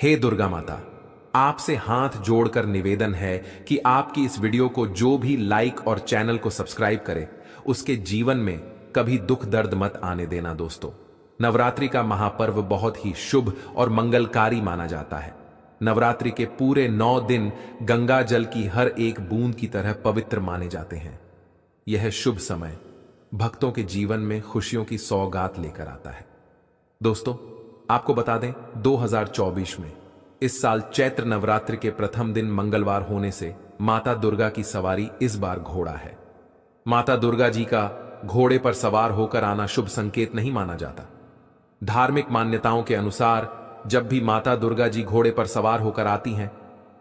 हे दुर्गा माता, आपसे हाथ जोड़कर निवेदन है कि आपकी इस वीडियो को जो भी लाइक और चैनल को सब्सक्राइब करे, उसके जीवन में कभी दुख दर्द मत आने देना। दोस्तों, नवरात्रि का महापर्व बहुत ही शुभ और मंगलकारी माना जाता है। नवरात्रि के पूरे 9 दिन गंगा जल की हर एक बूंद की तरह पवित्र माने जाते हैं। यह शुभ समय भक्तों के जीवन में खुशियों की सौगात लेकर आता है। दोस्तों, आपको बता दें, 2024 में इस साल चैत्र नवरात्रि के प्रथम दिन मंगलवार होने से माता दुर्गा की सवारी इस बार घोड़ा है। माता दुर्गा जी का घोड़े पर सवार होकर आना शुभ संकेत नहीं माना जाता। धार्मिक मान्यताओं के अनुसार जब भी माता दुर्गा जी घोड़े पर सवार होकर आती हैं,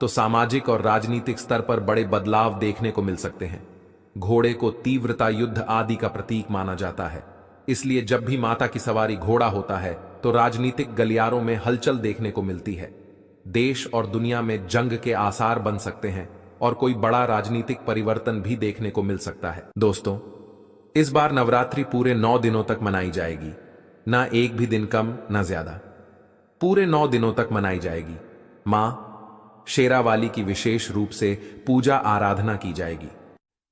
तो सामाजिक और राजनीतिक स्तर पर बड़े बदलाव देखने को मिल सकते हैं। घोड़े को तीव्रता, युद्ध आदि का प्रतीक माना जाता है। इसलिए जब भी माता की सवारी घोड़ा होता है तो राजनीतिक गलियारों में हलचल देखने को मिलती है। देश और दुनिया में जंग के आसार बन सकते हैं और कोई बड़ा राजनीतिक परिवर्तन भी देखने को मिल सकता है। दोस्तों, इस बार नवरात्रि पूरे 9 दिनों तक मनाई जाएगी, ना एक भी दिन कम ना ज्यादा। पूरे 9 दिनों तक मनाई जाएगी। मां शेरावाली की विशेष रूप से पूजा आराधना की जाएगी।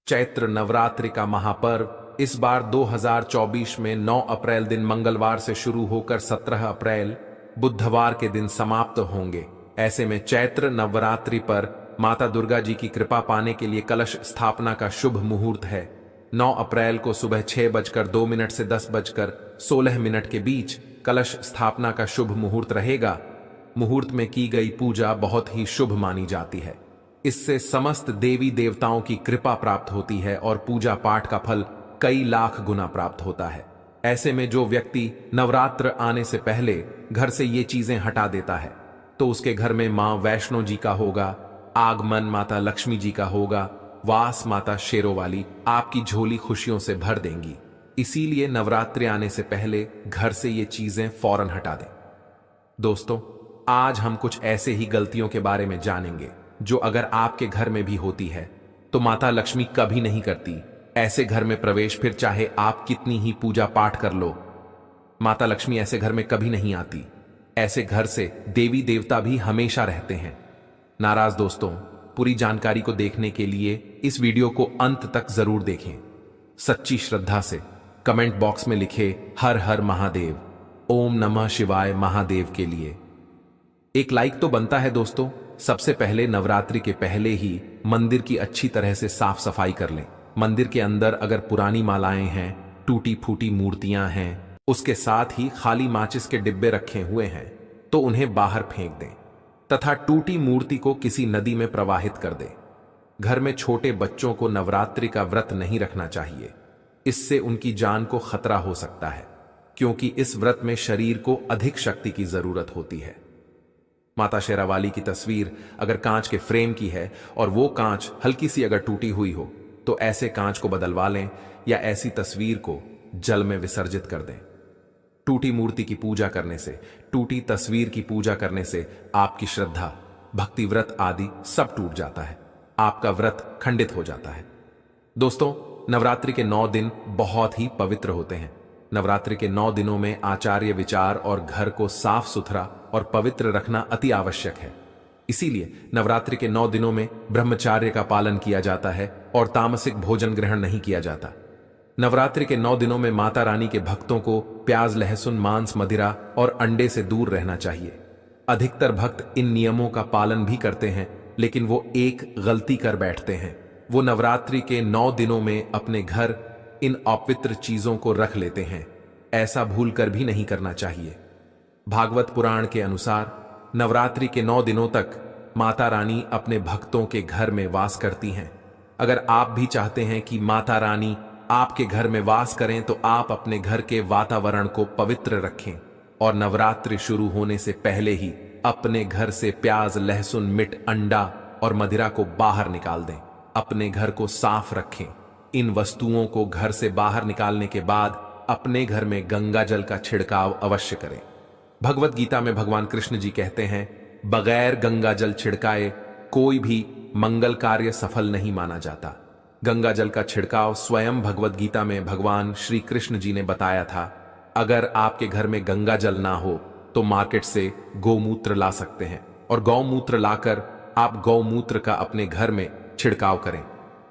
चैत्र नवरात्रि का महापर्व इस बार 2024 में 9 अप्रैल दिन मंगलवार से शुरू होकर 17 अप्रैल बुधवार के दिन समाप्त होंगे। ऐसे में चैत्र नवरात्रि पर माता दुर्गा जी की कृपा पाने के लिए कलश स्थापना का शुभ मुहूर्त है। 9 अप्रैल को सुबह 6:02 से 10:16 के बीच कलश स्थापना का शुभ मुहूर्त रहेगा। मुहूर्त में की गई पूजा बहुत ही शुभ मानी जाती है। इससे समस्त देवी देवताओं की कृपा प्राप्त होती है और पूजा पाठ का फल कई लाख गुना प्राप्त होता है। ऐसे में जो व्यक्ति नवरात्र आने से पहले घर से ये चीजें हटा देता है, तो उसके घर में मां वैष्णो जी का होगा, आगमन माता लक्ष्मी जी का होगा, वास माता शेरोवाली आपकी झोली खुशियों से भर देंगी। इसीलिए नवरात्रि आने से पहले घर से ये चीजें फौरन हटा दें। दोस्तों, आज हम कुछ ऐसे ही गलतियों के बारे में जानेंगे जो अगर आपके घर में भी होती है तो माता लक्ष्मी कभी नहीं करती। ऐसे घर में प्रवेश, फिर चाहे आप कितनी ही पूजा पाठ कर लो, माता लक्ष्मी ऐसे घर में कभी नहीं आती। ऐसे घर से देवी देवता भी हमेशा रहते हैं नाराज। दोस्तों, पूरी जानकारी को देखने के लिए इस वीडियो को अंत तक जरूर देखें। सच्ची श्रद्धा से कमेंट बॉक्स में लिखे हर हर महादेव, ओम नमः शिवाय महादेव के लिए एक लाइक तो बनता है। दोस्तों, सबसे पहले नवरात्रि के पहले ही मंदिर की अच्छी तरह से साफ सफाई कर लें। मंदिर के अंदर अगर पुरानी मालाएं हैं, टूटी फूटी मूर्तियां हैं, उसके साथ ही खाली माचिस के डिब्बे रखे हुए हैं, तो उन्हें बाहर फेंक दें तथा टूटी मूर्ति को किसी नदी में प्रवाहित कर दें। घर में छोटे बच्चों को नवरात्रि का व्रत नहीं रखना चाहिए। इससे उनकी जान को खतरा हो सकता है, क्योंकि इस व्रत में शरीर को अधिक शक्ति की जरूरत होती है। माता शेरावाली की तस्वीर अगर कांच के फ्रेम की है और वो कांच हल्की सी अगर टूटी हुई हो, तो ऐसे कांच को बदलवा लें या ऐसी तस्वीर को जल में विसर्जित कर दें। टूटी मूर्ति की पूजा करने से, टूटी तस्वीर की पूजा करने से आपकी श्रद्धा, भक्ति, व्रत आदि सब टूट जाता है। आपका व्रत खंडित हो जाता है। दोस्तों, नवरात्रि के 9 दिन बहुत ही पवित्र होते हैं। नवरात्रि के 9 दिनों में आचार्य विचार और घर को साफ सुथरा और पवित्र रखना अति आवश्यक है। इसीलिए नवरात्रि के 9 दिनों में ब्रह्मचार्य का पालन किया जाता है और तामसिक भोजन ग्रहण नहीं किया जाता। नवरात्रि के 9 दिनों में माता रानी के भक्तों को प्याज, लहसुन, मांस, मदिरा और अंडे से दूर रहना चाहिए। अधिकतर भक्त इन नियमों का पालन भी करते हैं, लेकिन वो एक गलती कर बैठते हैं। वो नवरात्रि के 9 दिनों में अपने घर इन अपवित्र चीजों को रख लेते हैं। ऐसा भूलकर भी नहीं करना चाहिए। भागवत पुराण के अनुसार नवरात्रि के 9 दिनों तक माता रानी अपने भक्तों के घर में वास करती हैं। अगर आप भी चाहते हैं कि माता रानी आपके घर में वास करें, तो आप अपने घर के वातावरण को पवित्र रखें और नवरात्रि शुरू होने से पहले ही अपने घर से प्याज, लहसुन, मिर्च, अंडा और मदिरा को बाहर निकाल दें। अपने घर को साफ रखें। इन वस्तुओं को घर से बाहर निकालने के बाद अपने घर में गंगा जल का छिड़काव अवश्य करें। भगवत गीता में भगवान कृष्ण जी कहते हैं, बगैर गंगा जल छिड़काए कोई भी मंगल कार्य सफल नहीं माना जाता। गंगा जल का छिड़काव स्वयं भगवत गीता में भगवान श्री कृष्ण जी ने बताया था। अगर आपके घर में गंगा जल ना हो तो मार्केट से गौमूत्र ला सकते हैं और गौमूत्र लाकर आप गौमूत्र का अपने घर में छिड़काव करें।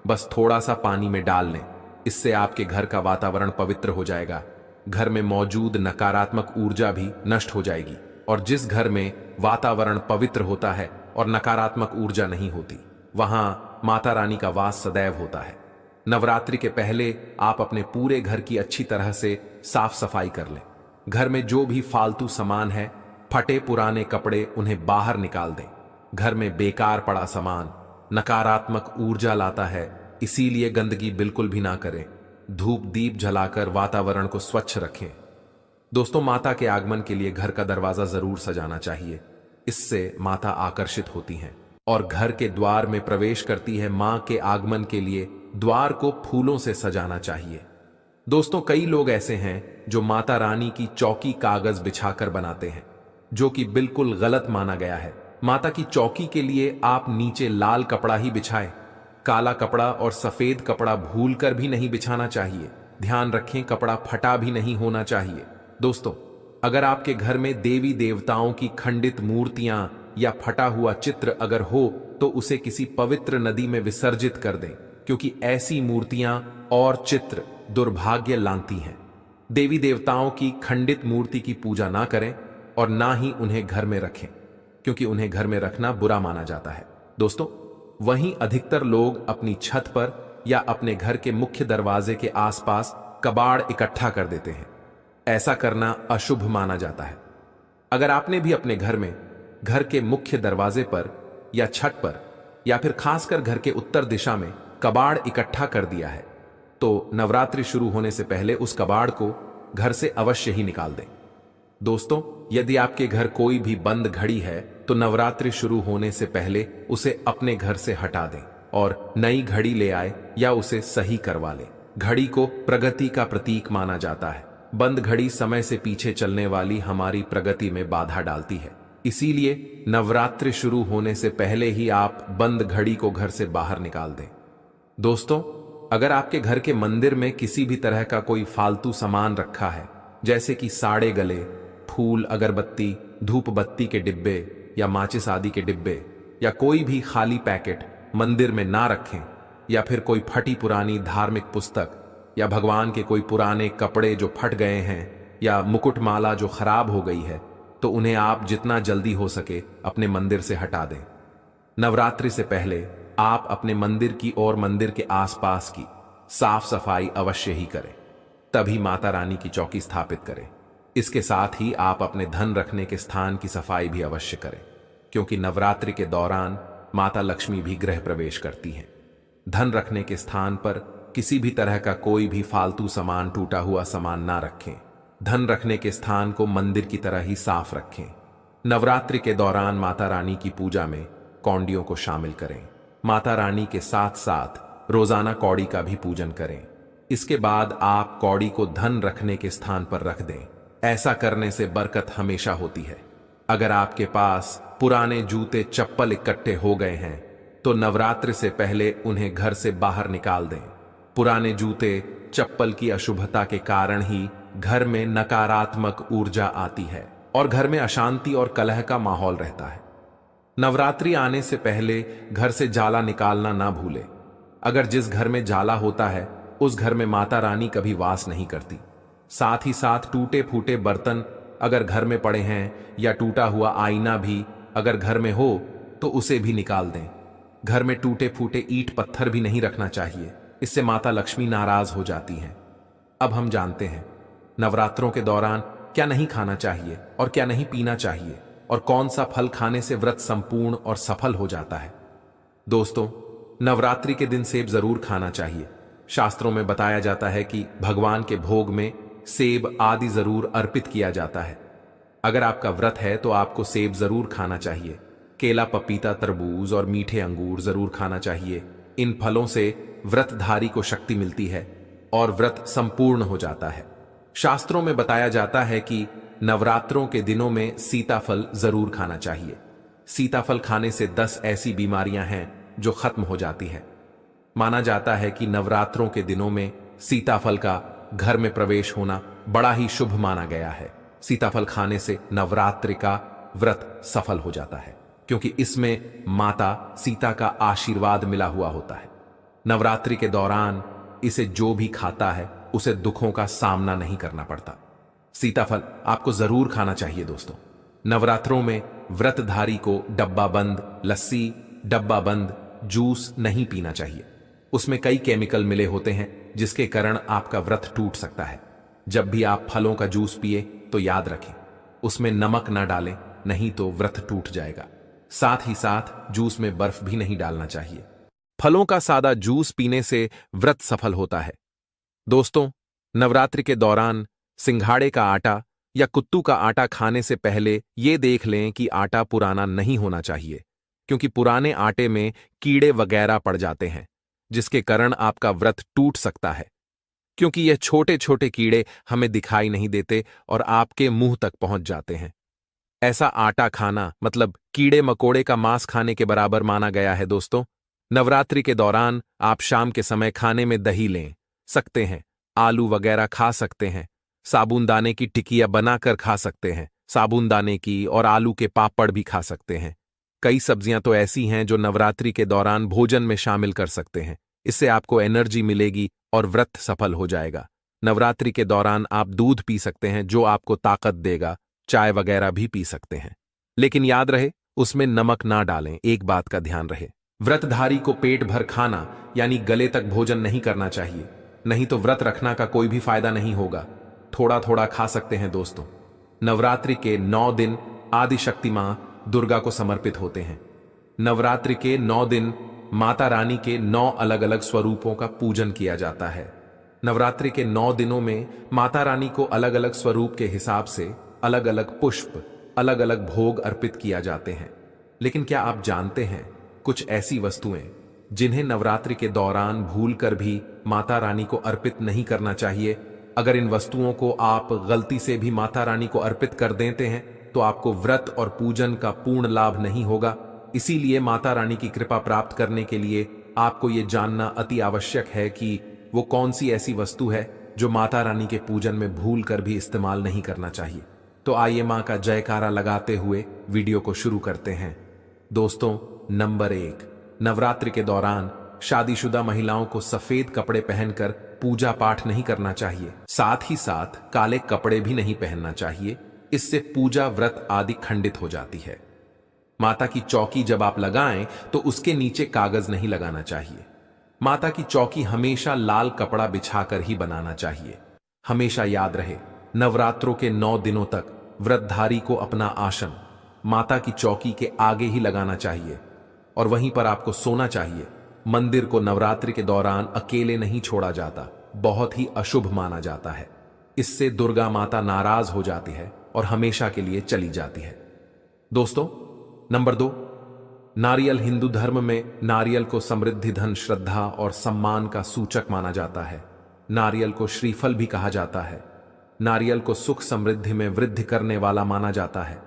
बस थोड़ा सा पानी में डाल लें। इससे आपके घर का वातावरण पवित्र हो जाएगा। घर में मौजूद नकारात्मक ऊर्जा भी नष्ट हो जाएगी। और जिस घर में वातावरण पवित्र होता है और नकारात्मक ऊर्जा नहीं होती, वहां माता रानी का वास सदैव होता है। नवरात्रि के पहले आप अपने पूरे घर की अच्छी तरह से साफ सफाई कर लें। घर में जो भी फालतू सामान है, फटे पुराने कपड़े, उन्हें बाहर निकाल दें। घर में बेकार पड़ा सामान नकारात्मक ऊर्जा लाता है, इसीलिए गंदगी बिल्कुल भी ना करें। धूप दीप जलाकर वातावरण को स्वच्छ रखें। दोस्तों, माता के आगमन के लिए घर का दरवाजा जरूर सजाना चाहिए। इससे माता आकर्षित होती हैं और घर के द्वार में प्रवेश करती है। मां के आगमन के लिए द्वार को फूलों से सजाना चाहिए। दोस्तों, कई लोग ऐसे हैं जो माता रानी की चौकी कागज बिछाकर बनाते हैं, जो कि बिल्कुल गलत माना गया है। माता की चौकी के लिए आप नीचे लाल कपड़ा ही बिछाएं। काला कपड़ा और सफेद कपड़ा भूलकर भी नहीं बिछाना चाहिए। ध्यान रखें, कपड़ा फटा भी नहीं होना चाहिए। दोस्तों, अगर आपके घर में देवी देवताओं की खंडित मूर्तियां या फटा हुआ चित्र अगर हो, तो उसे किसी पवित्र नदी में विसर्जित कर दें, क्योंकि ऐसी मूर्तियां और चित्र दुर्भाग्य लाती हैं। देवी देवताओं की खंडित मूर्ति की पूजा ना करें और ना ही उन्हें घर में रखें, क्योंकि उन्हें घर में रखना बुरा माना जाता है। दोस्तों, वहीं अधिकतर लोग अपनी छत पर या अपने घर के मुख्य दरवाजे के आसपास कबाड़ इकट्ठा कर देते हैं। ऐसा करना अशुभ माना जाता है। अगर आपने भी अपने घर में घर के मुख्य दरवाजे पर या छत पर या फिर खासकर घर के उत्तर दिशा में कबाड़ इकट्ठा कर दिया है, तो नवरात्रि शुरू होने से पहले उस कबाड़ को घर से अवश्य ही निकाल दें। दोस्तों, यदि आपके घर कोई भी बंद घड़ी है, तो नवरात्रि शुरू होने से पहले उसे अपने घर से हटा दें और नई घड़ी ले आए या उसे सही करवा लें। घड़ी को प्रगति का प्रतीक माना जाता है। बंद घड़ी समय से पीछे चलने वाली हमारी प्रगति में बाधा डालती है। इसीलिए नवरात्रि शुरू होने से पहले ही आप बंद घड़ी को घर से बाहर निकाल दें। दोस्तों, अगर आपके घर के मंदिर में किसी भी तरह का कोई फालतू सामान रखा है, जैसे कि साड़े गले, फूल, अगरबत्ती, धूप बत्ती के डिब्बे या माचिस आदि के डिब्बे, या कोई भी खाली पैकेट मंदिर में ना रखें, या फिर कोई फटी पुरानी धार्मिक पुस्तक या भगवान के कोई पुराने कपड़े जो फट गए हैं या मुकुटमाला जो खराब हो गई है, तो उन्हें आप जितना जल्दी हो सके अपने मंदिर से हटा दें। नवरात्रि से पहले आप अपने मंदिर की और मंदिर के आसपास की साफ सफाई अवश्य ही करें, तभी माता रानी की चौकी स्थापित करें। इसके साथ ही आप अपने धन रखने के स्थान की सफाई भी अवश्य करें, क्योंकि नवरात्रि के दौरान माता लक्ष्मी भी गृह प्रवेश करती हैं। धन रखने के स्थान पर किसी भी तरह का कोई भी फालतू सामान, टूटा हुआ सामान ना रखें। धन रखने के स्थान को मंदिर की तरह ही साफ रखें। नवरात्रि के दौरान माता रानी की पूजा में कौंडियों को शामिल करें। माता रानी के साथ साथ रोजाना कौड़ी का भी पूजन करें। इसके बाद आप कौड़ी को धन रखने के स्थान पर रख दें। ऐसा करने से बरकत हमेशा होती है। अगर आपके पास पुराने जूते चप्पल इकट्ठे हो गए हैं, तो नवरात्रि से पहले उन्हें घर से बाहर निकाल दें। पुराने जूते चप्पल की अशुभता के कारण ही घर में नकारात्मक ऊर्जा आती है और घर में अशांति और कलह का माहौल रहता है। नवरात्रि आने से पहले घर से जाला निकालना ना भूलें। अगर जिस घर में जाला होता है, उस घर में माता रानी कभी वास नहीं करती। साथ ही साथ टूटे फूटे बर्तन अगर घर में पड़े हैं या टूटा हुआ आईना भी अगर घर में हो, तो उसे भी निकाल दें। घर में टूटे फूटे ईंट पत्थर भी नहीं रखना चाहिए, इससे माता लक्ष्मी नाराज हो जाती हैं। अब हम जानते हैं नवरात्रों के दौरान क्या नहीं खाना चाहिए और क्या नहीं पीना चाहिए, और कौन सा फल खाने से व्रत संपूर्ण और सफल हो जाता है। दोस्तों, नवरात्रि के दिन सेब जरूर खाना चाहिए। शास्त्रों में बताया जाता है कि भगवान के भोग में सेब आदि जरूर अर्पित किया जाता है। अगर आपका व्रत है तो आपको सेब जरूर खाना चाहिए। केला, पपीता, तरबूज और मीठे अंगूर जरूर खाना चाहिए। इन फलों से व्रतधारी को शक्ति मिलती है और व्रत संपूर्ण हो जाता है। शास्त्रों में बताया जाता है कि नवरात्रों के दिनों में सीताफल जरूर खाना चाहिए। सीताफल खाने से 10 ऐसी बीमारियां हैं जो खत्म हो जाती है। माना जाता है कि नवरात्रों के दिनों में सीताफल का घर में प्रवेश होना बड़ा ही शुभ माना गया है। सीताफल खाने से नवरात्रि का व्रत सफल हो जाता है, क्योंकि इसमें माता सीता का आशीर्वाद मिला हुआ होता है। नवरात्रि के दौरान इसे जो भी खाता है उसे दुखों का सामना नहीं करना पड़ता। सीताफल आपको जरूर खाना चाहिए दोस्तों। नवरात्रों में व्रतधारी को डब्बा बंद लस्सी, डब्बा बंद जूस नहीं पीना चाहिए। उसमें कई केमिकल मिले होते हैं जिसके कारण आपका व्रत टूट सकता है। जब भी आप फलों का जूस पिए तो याद रखें, उसमें नमक ना डालें, नहीं तो व्रत टूट जाएगा। साथ ही साथ जूस में बर्फ भी नहीं डालना चाहिए। फलों का सादा जूस पीने से व्रत सफल होता है। दोस्तों, नवरात्रि के दौरान सिंघाड़े का आटा या कुत्तू का आटा खाने से पहले यह देख लें कि आटा पुराना नहीं होना चाहिए, क्योंकि पुराने आटे में कीड़े वगैरह पड़ जाते हैं, जिसके कारण आपका व्रत टूट सकता है। क्योंकि यह छोटे छोटे कीड़े हमें दिखाई नहीं देते और आपके मुंह तक पहुंच जाते हैं। ऐसा आटा खाना मतलब कीड़े मकोड़े का मांस खाने के बराबर माना गया है। दोस्तों, नवरात्रि के दौरान आप शाम के समय खाने में दही लें सकते हैं, आलू वगैरह खा सकते हैं, साबूनदाने की टिकिया बनाकर खा सकते हैं, साबूनदाने की और आलू के पापड़ भी खा सकते हैं। कई सब्जियां तो ऐसी हैं जो नवरात्रि के दौरान भोजन में शामिल कर सकते हैं। इससे आपको एनर्जी मिलेगी और व्रत सफल हो जाएगा। नवरात्रि के दौरान आप दूध पी सकते हैं जो आपको ताकत देगा, चाय वगैरह भी पी सकते हैं, लेकिन याद रहे उसमें नमक ना डालें। एक बात का ध्यान रहे, व्रतधारी को पेट भर खाना यानी गले तक भोजन नहीं करना चाहिए, नहीं तो व्रत रखना का कोई भी फायदा नहीं होगा। थोड़ा थोड़ा खा सकते हैं। दोस्तों, नवरात्रि के 9 दिन आदि शक्ति मां दुर्गा को समर्पित होते हैं। नवरात्रि के 9 दिन माता रानी के 9 अलग अलग स्वरूपों का पूजन किया जाता है। नवरात्रि के 9 दिनों में माता रानी को अलग अलग स्वरूप के हिसाब से अलग अलग पुष्प, अलग अलग भोग अर्पित किया जाते हैं। लेकिन क्या आप जानते हैं कुछ ऐसी वस्तुएं जिन्हें नवरात्रि के दौरान भूलकर भी माता रानी को अर्पित नहीं करना चाहिए? अगर इन वस्तुओं को आप गलती से भी माता रानी को अर्पित कर देते हैं तो आपको व्रत और पूजन का पूर्ण लाभ नहीं होगा। इसीलिए माता रानी की कृपा प्राप्त करने के लिए आपको यह जानना अति आवश्यक है कि वो कौन सी ऐसी वस्तु है जो माता रानी के पूजन में भूल कर भी इस्तेमाल नहीं करना चाहिए। तो आइए मां का जयकारा लगाते हुए वीडियो को शुरू करते हैं। दोस्तों, नंबर 1, नवरात्रि के दौरान शादीशुदा महिलाओं को सफेद कपड़े पहनकर पूजा पाठ नहीं करना चाहिए। साथ ही साथ काले कपड़े भी नहीं पहनना चाहिए, इससे पूजा व्रत आदि खंडित हो जाती है। माता की चौकी जब आप लगाएं तो उसके नीचे कागज नहीं लगाना चाहिए। माता की चौकी हमेशा लाल कपड़ा बिछाकर ही बनाना चाहिए। हमेशा याद रहे, नवरात्रों के 9 दिनों तक व्रतधारी को अपना आसन माता की चौकी के आगे ही लगाना चाहिए और वहीं पर आपको सोना चाहिए। मंदिर को नवरात्रि के दौरान अकेले नहीं छोड़ा जाता, बहुत ही अशुभ माना जाता है। इससे दुर्गा माता नाराज हो जाती है और हमेशा के लिए चली जाती है। दोस्तों, नंबर 2, नारियल हिंदू धर्म में नारियल को समृद्धि, धन, श्रद्धा और सम्मान का सूचक माना जाता है। नारियल को श्रीफल भी कहा जाता है। नारियल को सुख समृद्धि में वृद्धि करने वाला माना जाता है।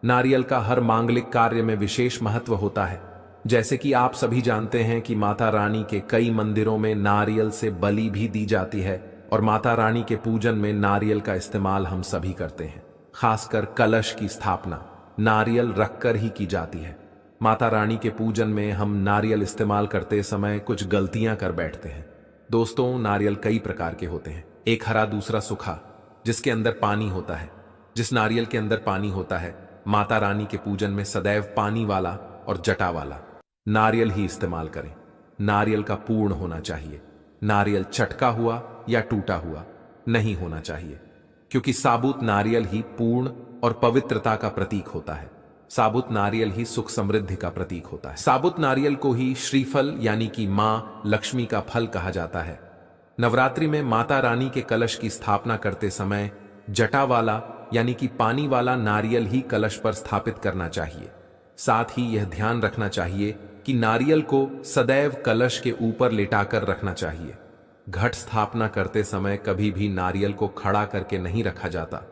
नारियल का हर मांगलिक कार्य में विशेष महत्व होता है। जैसे कि आप सभी जानते हैं कि माता रानी के कई मंदिरों में नारियल से बलि भी दी जाती है और माता रानी के पूजन में नारियल का इस्तेमाल हम सभी करते हैं। खासकर कलश की स्थापना नारियल रखकर ही की जाती है। माता रानी के पूजन में हम नारियल इस्तेमाल करते समय कुछ गलतियां कर बैठते हैं। दोस्तों, नारियल कई प्रकार के होते हैं, एक हरा, दूसरा सूखा, जिसके अंदर पानी होता है। जिस नारियल के अंदर पानी होता है, माता रानी के पूजन में सदैव पानी वाला और जटा वाला नारियल ही इस्तेमाल करें। नारियल का पूर्ण होना चाहिए। नारियल चटका हुआ या टूटा हुआ नहीं होना चाहिए, क्योंकि साबुत नारियल ही पूर्ण और पवित्रता का प्रतीक होता है। साबुत नारियल ही सुख समृद्धि का प्रतीक होता है। साबुत नारियल को ही श्रीफल यानी कि मां लक्ष्मी का फल कहा जाता है। नवरात्रि में माता रानी के कलश की स्थापना करते समय जटा वाला यानी कि पानी वाला नारियल ही कलश पर स्थापित करना चाहिए। साथ ही यह ध्यान रखना चाहिए कि नारियल को सदैव कलश के ऊपर लेटाकर रखना चाहिए। घट स्थापना करते समय कभी भी नारियल को खड़ा करके नहीं रखा जाता।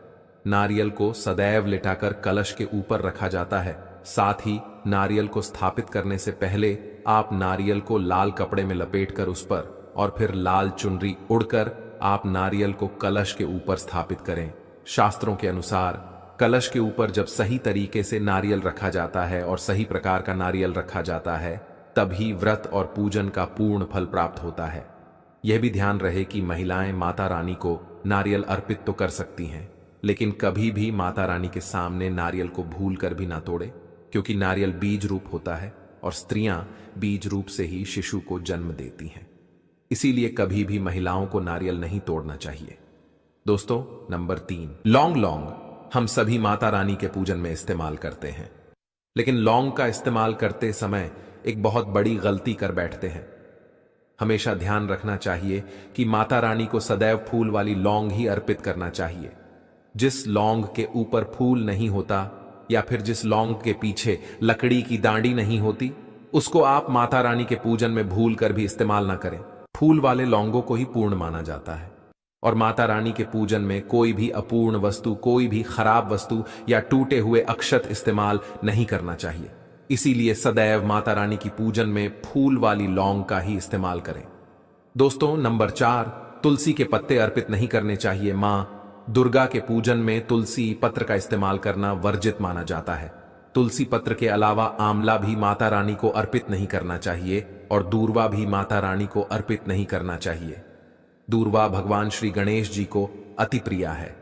नारियल को सदैव लेटाकर कलश के ऊपर रखा जाता है। साथ ही नारियल को स्थापित करने से पहले आप नारियल को लाल कपड़े में लपेटकर उस पर और फिर लाल चुनरी उड़कर आप नारियल को कलश के ऊपर स्थापित करें। शास्त्रों के अनुसार कलश के ऊपर जब सही तरीके से नारियल रखा जाता है और सही प्रकार का नारियल रखा जाता है, तभी व्रत और पूजन का पूर्ण फल प्राप्त होता है। यह भी ध्यान रहे कि महिलाएं माता रानी को नारियल अर्पित तो कर सकती हैं, लेकिन कभी भी माता रानी के सामने नारियल को भूल कर भी ना तोड़े, क्योंकि नारियल बीज रूप होता है और स्त्रियां बीज रूप से ही शिशु को जन्म देती हैं। इसीलिए कभी भी महिलाओं को नारियल नहीं तोड़ना चाहिए। दोस्तों, नंबर 3, लौंग हम सभी माता रानी के पूजन में इस्तेमाल करते हैं, लेकिन लौंग का इस्तेमाल करते समय एक बहुत बड़ी गलती कर बैठते हैं। हमेशा ध्यान रखना चाहिए कि माता रानी को सदैव फूल वाली लौंग ही अर्पित करना चाहिए। जिस लौंग के ऊपर फूल नहीं होता या फिर जिस लौंग के पीछे लकड़ी की डांडी नहीं होती, उसको आप माता रानी के पूजन में भूल कर भी इस्तेमाल ना करें। फूल वाले लौंगों को ही पूर्ण माना जाता है और माता रानी के पूजन में कोई भी अपूर्ण वस्तु, कोई भी खराब वस्तु या टूटे हुए अक्षत इस्तेमाल नहीं करना चाहिए। इसीलिए सदैव माता रानी की पूजन में फूल वाली लौंग का ही इस्तेमाल करें। दोस्तों, नंबर 4, तुलसी के पत्ते अर्पित नहीं करने चाहिए। मां दुर्गा के पूजन में तुलसी पत्र का इस्तेमाल करना वर्जित माना जाता है। तुलसी पत्र के अलावा आंवला भी माता रानी को अर्पित नहीं करना चाहिए और दूर्वा भी माता रानी को अर्पित नहीं करना चाहिए। दूर्वा भगवान श्री गणेश जी को अति प्रिय है।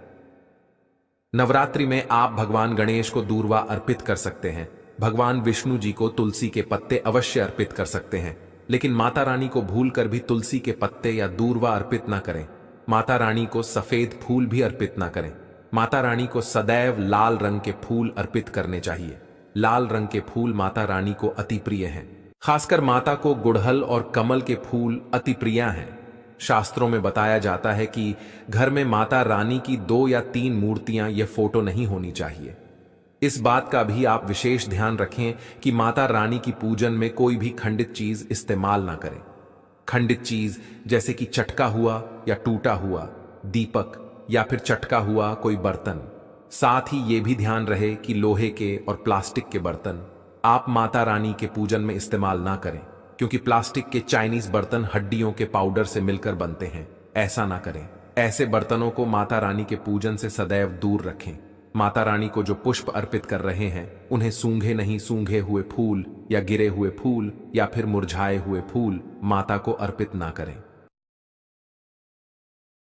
नवरात्रि में आप भगवान गणेश को दूर्वा अर्पित कर सकते हैं। भगवान विष्णु जी को तुलसी के पत्ते अवश्य अर्पित कर सकते हैं, लेकिन माता रानी को भूलकर भी तुलसी के पत्ते या दूर्वा अर्पित ना करें। माता रानी को सफेद फूल भी अर्पित ना करें। माता रानी को सदैव लाल रंग के फूल अर्पित करने चाहिए। लाल रंग के फूल माता रानी को अति प्रिय हैं। खासकर माता को गुड़हल और कमल के फूल अति प्रिय हैं। शास्त्रों में बताया जाता है कि घर में माता रानी की 2 या 3 मूर्तियां या फोटो नहीं होनी चाहिए। इस बात का भी आप विशेष ध्यान रखें कि माता रानी की पूजन में कोई भी खंडित चीज इस्तेमाल ना करें। खंडित चीज जैसे कि चटका हुआ या टूटा हुआ दीपक या फिर चटका हुआ कोई बर्तन। साथ ही यह भी ध्यान रहे कि लोहे के और प्लास्टिक के बर्तन आप माता रानी के पूजन में इस्तेमाल ना करें, क्योंकि प्लास्टिक के चाइनीज बर्तन हड्डियों के पाउडर से मिलकर बनते हैं। ऐसा ना करें। ऐसे बर्तनों को माता रानी के पूजन से सदैव दूर रखें। माता रानी को जो पुष्प अर्पित कर रहे हैं, उन्हें सूंघे नहीं सूंघे हुए फूल या गिरे हुए फूल या फिर मुरझाए हुए फूल माता को अर्पित ना करें।